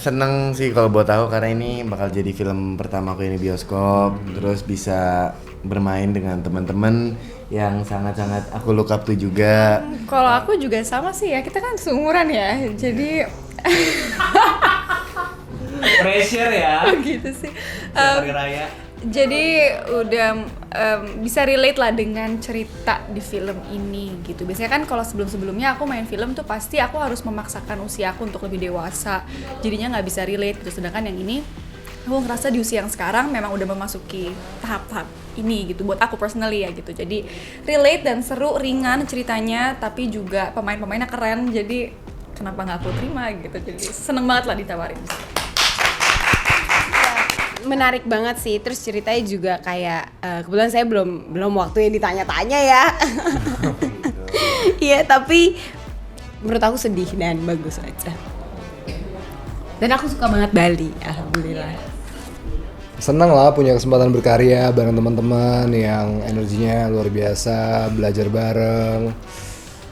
Seneng sih kalau buat aku karena ini bakal jadi film pertama aku ini bioskop, terus bisa bermain dengan teman-teman yang sangat-sangat aku look up to juga. Kalau aku juga sama sih ya, kita kan seumuran ya, jadi Pressure ya. gitu sih. Hari raya. Jadi udah bisa relate lah dengan cerita di film ini gitu. Biasanya kan kalau sebelum-sebelumnya aku main film tuh pasti aku harus memaksakan usia aku untuk lebih dewasa. Jadinya nggak bisa relate gitu. Sedangkan yang ini aku ngerasa di usia yang sekarang memang udah memasuki tahap-tahap ini gitu buat aku personally ya gitu. Jadi relate dan seru, ringan ceritanya, tapi juga pemain-pemainnya keren. Jadi kenapa nggak aku terima gitu. Jadi seneng banget lah ditawarin. Menarik banget sih, terus ceritanya juga kayak kebetulan saya belum waktu yang ditanya-tanya ya. Iya, tapi menurut aku sedih dan bagus aja. Dan aku suka banget Bali, alhamdulillah. Senang lah punya kesempatan berkarya bareng teman-teman yang energinya luar biasa, belajar bareng,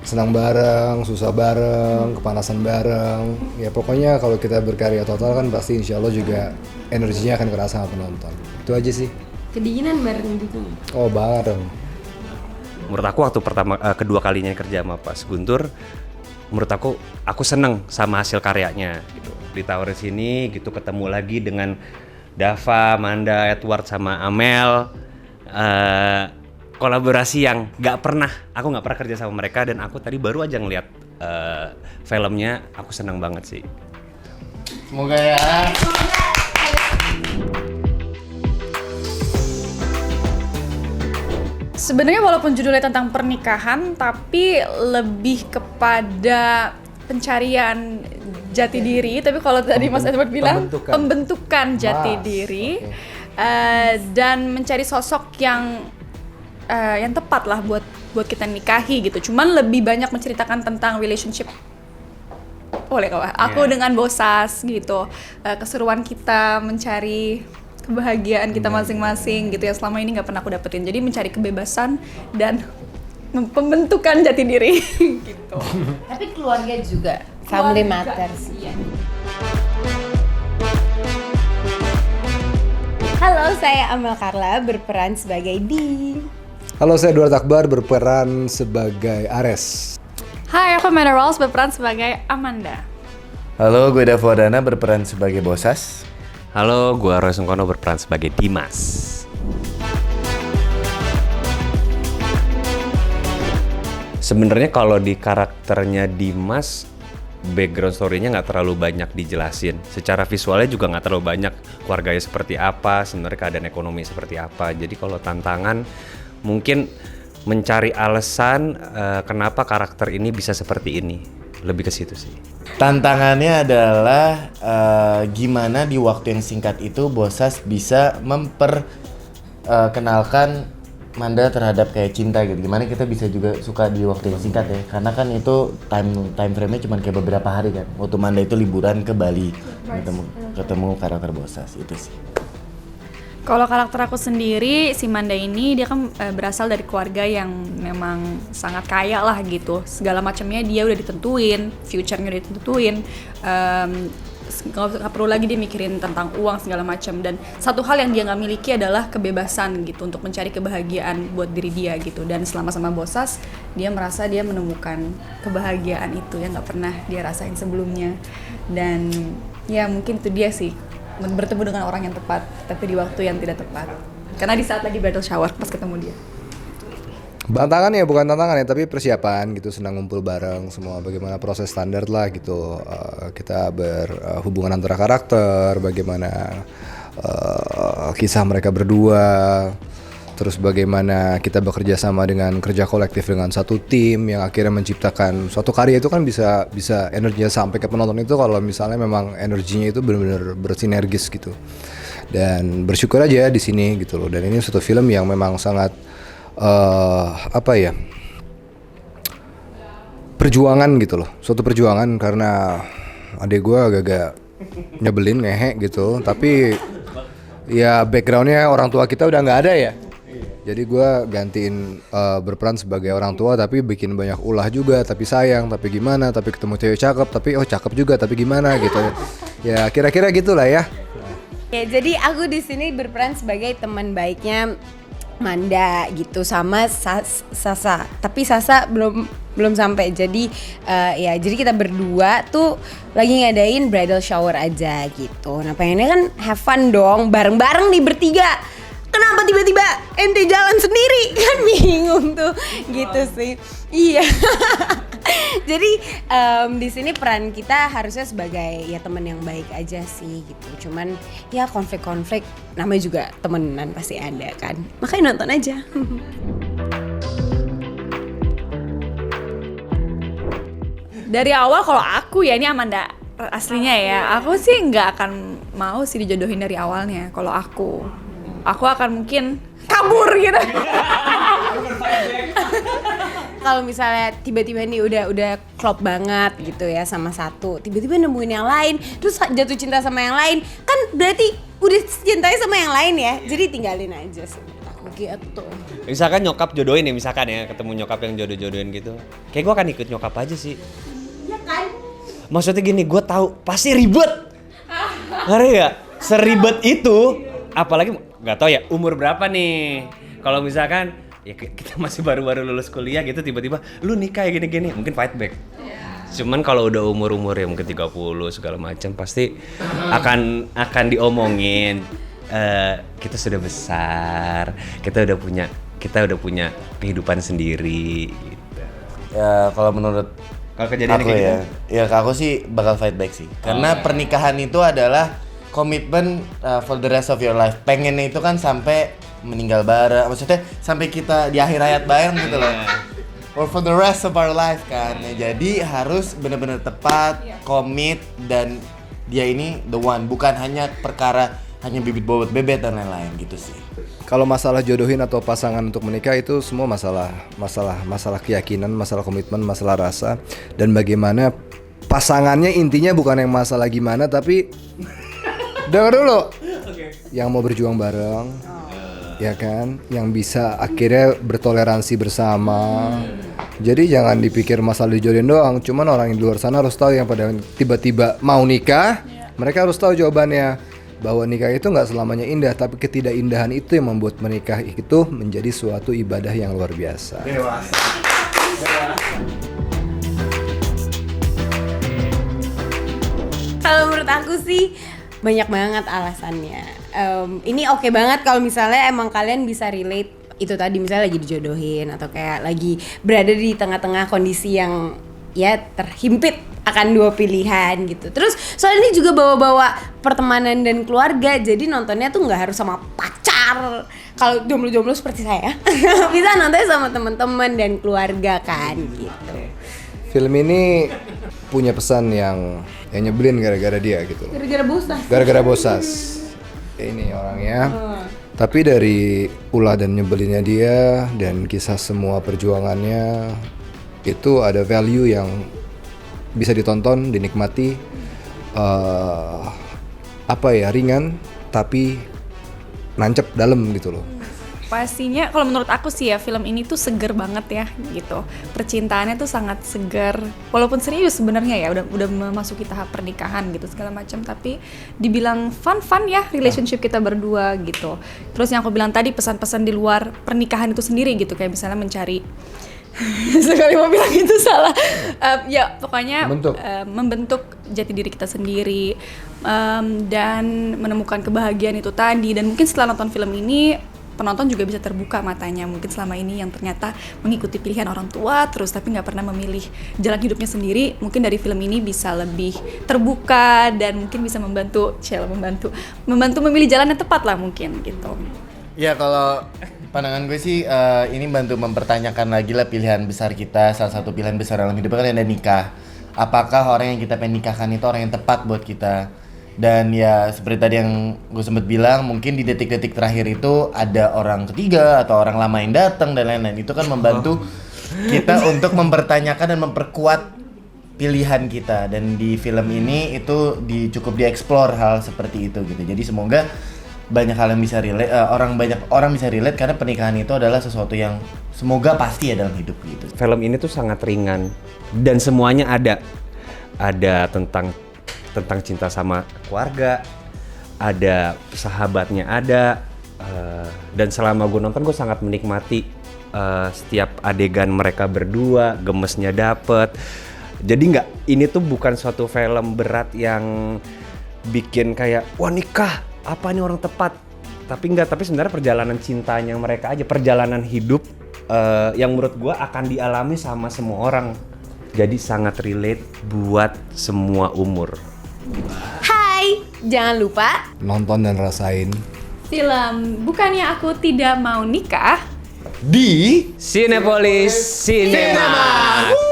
senang bareng, susah bareng, kepanasan bareng. Ya pokoknya kalau kita berkarya total kan pasti insya Allah juga energinya akan kerasa sama penonton. Itu aja sih. Kedinginan bareng gitu. Oh bareng. Menurut aku waktu kedua kalinya kerja sama Mas Guntur, menurut aku seneng sama hasil karyanya gitu. Ditawarin sini gitu, ketemu lagi dengan Dava, Manda, Edward sama Amel. Kolaborasi yang aku nggak pernah kerja sama mereka, dan aku tadi baru aja ngeliat filmnya, aku senang banget sih. Semoga ya. Sebenarnya walaupun judulnya tentang pernikahan, tapi lebih kepada pencarian jati diri. Tapi kalau tadi Mas Edward bilang pembentukan jati diri, dan mencari sosok yang tepat lah buat kita nikahi gitu. Cuman lebih banyak menceritakan tentang relationship aku dengan Bosas gitu, keseruan kita mencari kebahagiaan kita masing-masing gitu ya, selama ini nggak pernah aku dapetin. Jadi mencari kebebasan dan pembentukan jati diri gitu. Tapi keluarga juga, family matters. Iya. Halo, saya Amel Carla berperan sebagai Di. Halo, saya Edward Akbar berperan sebagai Ares. Hai, aku Amanda Rawls berperan sebagai Amanda. Halo, gue Davo Dana berperan sebagai Bosas. Halo, gue Roy Sungkono berperan sebagai Dimas. Sebenarnya kalau di karakternya Dimas, background story-nya nggak terlalu banyak dijelasin. Secara visualnya juga nggak terlalu banyak, keluarganya seperti apa, sebenarnya keadaan ekonomi seperti apa. Jadi kalau tantangan mungkin mencari alasan kenapa karakter ini bisa seperti ini. Lebih ke situ sih. Tantangannya adalah gimana di waktu yang singkat itu Bosas bisa memperkenalkan Manda terhadap kayak cinta gitu. Gimana kita bisa juga suka di waktu yang singkat ya, karena kan itu time frame-nya cuma kayak beberapa hari kan. Waktu Manda itu liburan ke Bali, ketemu karakter Bosas itu sih. Kalau karakter aku sendiri, si Manda ini dia kan berasal dari keluarga yang memang sangat kaya lah gitu. Segala macamnya dia udah ditentuin, future-nya udah ditentuin. Nggak perlu lagi dia mikirin tentang uang segala macam. Dan satu hal yang dia nggak miliki adalah kebebasan gitu untuk mencari kebahagiaan buat diri dia gitu. Dan selama sama Bosas, dia merasa dia menemukan kebahagiaan itu yang nggak pernah dia rasain sebelumnya. Dan ya mungkin itu dia sih, bertemu dengan orang yang tepat tapi di waktu yang tidak tepat, karena di saat lagi bridal shower pas ketemu dia. Tantangan ya, bukan tantangan ya, tapi persiapan gitu, senang ngumpul bareng semua, bagaimana proses standar lah gitu, kita berhubungan antara karakter, bagaimana kisah mereka berdua, terus bagaimana kita bekerja sama dengan kerja kolektif dengan satu tim yang akhirnya menciptakan suatu karya. Itu kan bisa energinya sampai ke penonton itu kalau misalnya memang energinya itu benar-benar bersinergis gitu. Dan bersyukur aja di sini gitu loh. Dan ini suatu film yang memang sangat perjuangan gitu loh, suatu perjuangan, karena adik gue agak-agak nyebelin, ngehe gitu, tapi ya backgroundnya orang tua kita udah nggak ada ya. Jadi gue gantiin berperan sebagai orang tua, tapi bikin banyak ulah juga, tapi sayang, tapi gimana, tapi ketemu cewek cakep, tapi oh cakep juga, tapi gimana gitu. Ya kira-kira gitulah ya. Ya, jadi aku di sini berperan sebagai teman baiknya Manda gitu sama Sasa. Tapi Sasa belum sampai. Jadi ya jadi kita berdua tuh lagi ngadain bridal shower aja gitu. Nah, pengennya kan have fun dong, bareng-bareng nih bertiga. Kenapa tiba-tiba ente jalan sendiri? Kan bingung tuh gitu sih. Iya. Jadi di sini peran kita harusnya sebagai ya teman yang baik aja sih gitu. Cuman ya konflik-konflik namanya juga temenan pasti ada kan. Makanya nonton aja. Dari awal kalau aku ya, ini Amanda aslinya ya, aku sih nggak akan mau sih dijodohin dari awalnya. Kalau aku akan mungkin kabur gitu. Kalau misalnya tiba-tiba nih udah klop banget gitu ya sama satu, tiba-tiba nemuin yang lain, terus jatuh cinta sama yang lain, kan berarti udah cintai sama yang lain ya. Jadi tinggalin aja sih aku gitu. Misalkan nyokap jodohin ya, misalkan ya ketemu nyokap yang jodoh-jodohin gitu. Kayak gue akan ikut nyokap aja sih. Iya kan? Maksudnya gini, gue tahu pasti ribet. Ngerti gak? Seribet itu, apalagi nggak tahu ya umur berapa nih. Kalau misalkan ya kita masih baru-baru lulus kuliah gitu, tiba-tiba lu nikah ya gini-gini, mungkin fight back. Cuman kalau udah umur-umur ya mungkin 30 segala macam pasti akan diomongin. Kita sudah besar, kita udah punya kehidupan sendiri gitu. Ya kalau menurut Kalau kejadian aku kayak ya aku sih bakal fight back sih. Karena pernikahan itu adalah komitmen for the rest of your life. Pengennya itu kan sampai meninggal bareng, maksudnya sampai kita di akhir hayat bareng gitu loh. Or for the rest of our life kan. Ya, jadi harus benar-benar tepat, komit, dan dia ini the one, bukan hanya perkara hanya bibit bobot bebet dan lain-lain gitu sih. Kalau masalah jodohin atau pasangan untuk menikah itu semua masalah keyakinan, masalah komitmen, masalah rasa, dan bagaimana pasangannya. Intinya bukan yang masalah gimana, tapi dengar dulu. Yang mau berjuang bareng, ya kan, yang bisa akhirnya bertoleransi bersama. Jadi jangan dipikir masalah dijodohin doang. Cuman orang yang di luar sana harus tahu, yang pada tiba-tiba mau nikah, mereka harus tahu jawabannya. Bahwa nikah itu nggak selamanya indah, tapi ketidakindahan itu yang membuat menikah itu menjadi suatu ibadah yang luar biasa. Kalau menurut aku sih banyak banget alasannya. Ini oke banget kalau misalnya emang kalian bisa relate itu tadi, misalnya lagi dijodohin atau kayak lagi berada di tengah-tengah kondisi yang ya terhimpit akan dua pilihan gitu. Terus soal ini juga bawa-bawa pertemanan dan keluarga, jadi nontonnya tuh nggak harus sama pacar. Kalau jomblo-jomblo seperti saya bisa nontonnya sama teman-teman dan keluarga kan gitu. Film ini punya pesan yang nyebelin gara-gara dia gitu. Gara-gara bosan. Gara-gara bosas. Ini orangnya. Tapi dari ulah dan nyebelinnya dia dan kisah semua perjuangannya, itu ada value yang bisa ditonton, dinikmati, ringan tapi nancep dalam gitu loh. Pastinya kalau menurut aku sih ya, film ini tuh seger banget ya gitu. Percintaannya tuh sangat seger. Walaupun serius sebenarnya ya, udah memasuki tahap pernikahan gitu segala macam, tapi dibilang fun ya relationship kita berdua gitu. Terus yang aku bilang tadi, pesan-pesan di luar pernikahan itu sendiri gitu, kayak misalnya mencari sekali mau bilang itu salah, ya pokoknya membentuk jati diri kita sendiri, dan menemukan kebahagiaan itu tadi. Dan mungkin setelah nonton film ini, penonton juga bisa terbuka matanya, mungkin selama ini yang ternyata mengikuti pilihan orang tua terus tapi nggak pernah memilih jalan hidupnya sendiri, mungkin dari film ini bisa lebih terbuka dan mungkin bisa membantu memilih jalan yang tepat lah mungkin gitu. Ya kalau pandangan gue sih ini bantu mempertanyakan lagi lah pilihan besar kita. Salah satu pilihan besar dalam hidup kan ada nikah. Apakah orang yang kita pengen nikahkan itu orang yang tepat buat kita? Dan ya seperti tadi yang gue sempat bilang, mungkin di detik-detik terakhir itu ada orang ketiga atau orang lama yang datang dan lain-lain. Itu kan membantu kita untuk mempertanyakan dan memperkuat pilihan kita. Dan di film ini itu cukup dieksplor hal seperti itu gitu. Jadi semoga banyak hal yang bisa relate, banyak orang bisa relate, karena pernikahan itu adalah sesuatu yang semoga pasti ya dalam hidup gitu. Film ini tuh sangat ringan dan semuanya ada tentang tentang cinta sama keluarga, ada sahabatnya ada, dan selama gue nonton gue sangat menikmati setiap adegan mereka berdua, gemesnya dapet. Jadi ini tuh bukan suatu film berat yang bikin kayak wah nikah apa nih orang tepat, tapi sebenarnya perjalanan cintanya mereka aja, perjalanan hidup yang menurut gue akan dialami sama semua orang, jadi sangat relate buat semua umur. Hai, jangan lupa Nonton dan rasain Film Bukannya Aku Tidak Mau Nikah Di Cinepolis Cinema.